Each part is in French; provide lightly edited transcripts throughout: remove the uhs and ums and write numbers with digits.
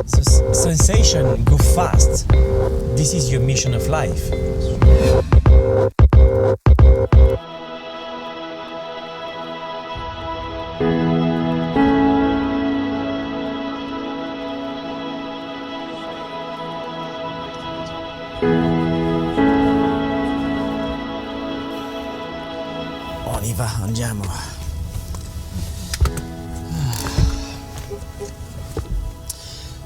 Sensation, go fast. This is your mission of life. On y va, andiamo.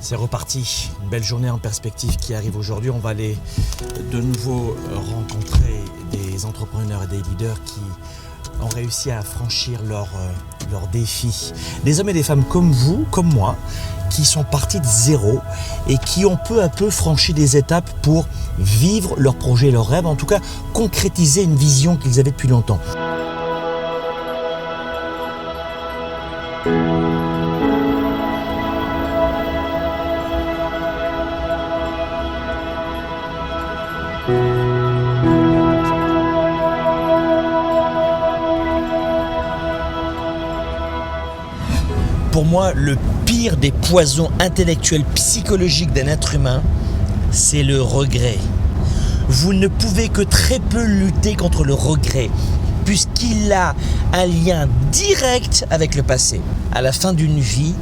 C'est reparti, une belle journée en perspective qui arrive aujourd'hui. On va aller de nouveau rencontrer des entrepreneurs et des leaders qui ont réussi à franchir leurs défis. Des hommes et des femmes comme vous, comme moi, qui sont partis de zéro et qui ont peu à peu franchi des étapes pour vivre leurs projets, leurs rêves, en tout cas concrétiser une vision qu'ils avaient depuis longtemps. Pour moi, le pire des poisons intellectuels, psychologiques d'un être humain, c'est le regret. Vous ne pouvez que très peu lutter contre le regret, puisqu'il a un lien direct avec le passé. À la fin d'une vie,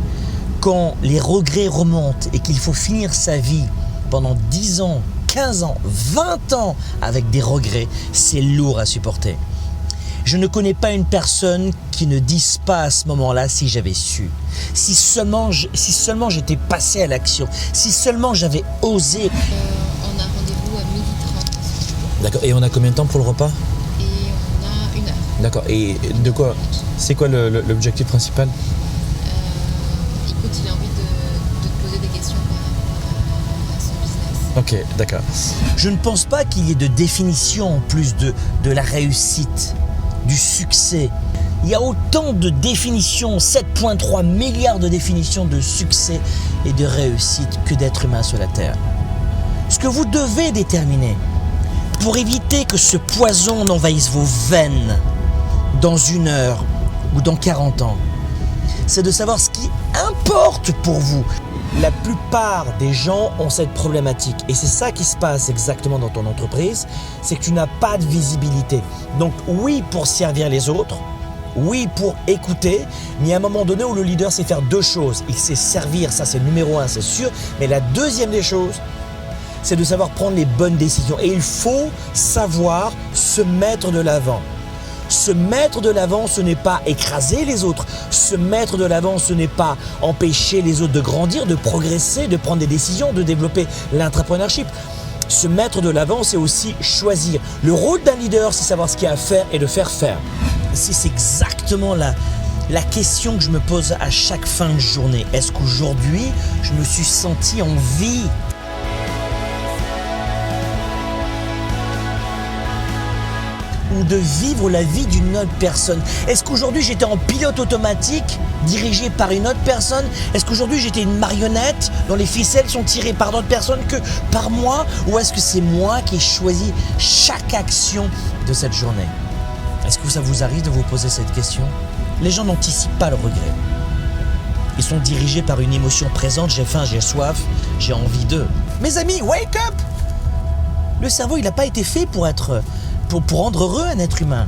quand les regrets remontent et qu'il faut finir sa vie pendant 10 ans, 15 ans, 20 ans avec des regrets, c'est lourd à supporter. Je ne connais pas une personne qui ne dise pas à ce moment-là si j'avais su, si seulement j'étais passé à l'action, si seulement j'avais osé. On a rendez-vous à 12h30. D'accord, et on a combien de temps pour le repas? Et on a 1 heure. D'accord, et de quoi? C'est quoi l'objectif principal? Écoute, il a envie de te poser des questions par rapport à son business. Ok, d'accord. Je ne pense pas qu'il y ait de définition en plus de la réussite, du succès. Il y a autant de définitions, 7,3 milliards de définitions de succès et de réussite que d'êtres humains sur la Terre. Ce que vous devez déterminer pour éviter que ce poison n'envahisse vos veines dans 1 heure ou dans 40 ans, c'est de savoir ce qui importe pour vous. La plupart des gens ont cette problématique et c'est ça qui se passe exactement dans ton entreprise, c'est que tu n'as pas de visibilité. Donc oui, pour servir les autres, oui, pour écouter, mais il y a un moment donné où le leader sait faire 2 choses. Il sait servir, ça c'est le numéro 1, c'est sûr, mais la deuxième des choses, c'est de savoir prendre les bonnes décisions. Et il faut savoir se mettre de l'avant. Se mettre de l'avant, ce n'est pas écraser les autres. Se mettre de l'avant, ce n'est pas empêcher les autres de grandir, de progresser, de prendre des décisions, de développer l'entrepreneurship. Se mettre de l'avant, c'est aussi choisir. Le rôle d'un leader, c'est savoir ce qu'il y a à faire et de faire faire. C'est exactement la question que je me pose à chaque fin de journée. Est-ce qu'aujourd'hui, je me suis senti en vie ? Ou de vivre la vie d'une autre personne? Est-ce qu'aujourd'hui j'étais en pilote automatique dirigé par une autre personne? Est-ce qu'aujourd'hui j'étais une marionnette dont les ficelles sont tirées par d'autres personnes que par moi? Ou est-ce que c'est moi qui ai choisi chaque action de cette journée? Est-ce que ça vous arrive de vous poser cette question? Les gens n'anticipent pas le regret. Ils sont dirigés par une émotion présente, j'ai faim, j'ai soif, j'ai envie d'eux. Mes amis, wake up! Le cerveau, il n'a pas été fait pour rendre heureux un être humain.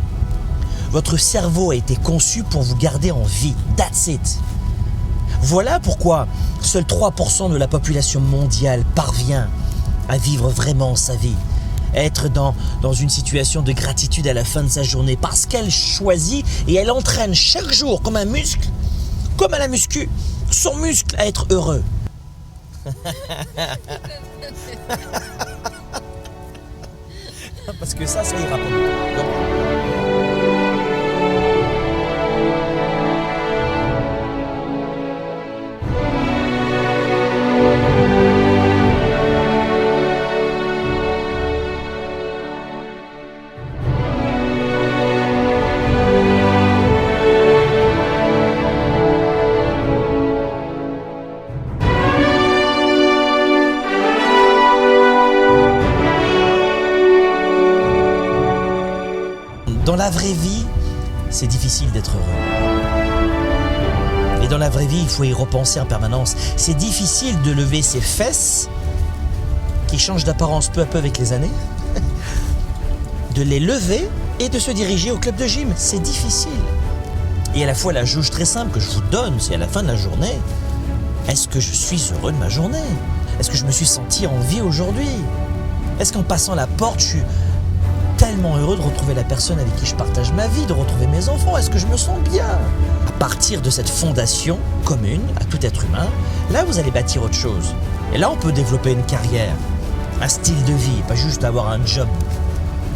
Votre cerveau a été conçu pour vous garder en vie. That's it. Voilà pourquoi seuls 3% de la population mondiale parvient à vivre vraiment sa vie. Être dans une situation de gratitude à la fin de sa journée parce qu'elle choisit et elle entraîne chaque jour comme un muscle, comme à la muscu, son muscle à être heureux. Parce que ça ira pour nous. Dans la vraie vie, c'est difficile d'être heureux. Et dans la vraie vie, il faut y repenser en permanence. C'est difficile de lever ses fesses, qui changent d'apparence peu à peu avec les années, de les lever et de se diriger au club de gym. C'est difficile. Et à la fois, la jauge très simple que je vous donne, c'est à la fin de la journée, est-ce que je suis heureux de ma journée? Est-ce que je me suis senti en vie aujourd'hui? Est-ce qu'en passant la porte, je suis tellement heureux de retrouver la personne avec qui je partage ma vie, de retrouver mes enfants? Est-ce que je me sens bien? À partir de cette fondation commune à tout être humain, là, vous allez bâtir autre chose. Et là, on peut développer une carrière, un style de vie, pas juste avoir un job.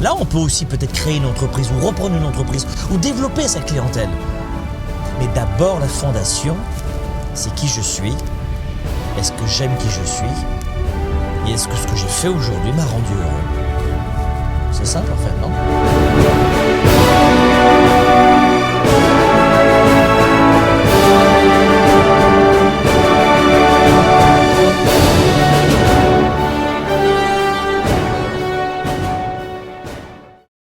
Là, on peut aussi peut-être créer une entreprise ou reprendre une entreprise ou développer sa clientèle. Mais d'abord, la fondation, c'est qui je suis. Est-ce que j'aime qui je suis? Et est-ce que ce que j'ai fait aujourd'hui m'a rendu heureux? C'est simple en fait, non?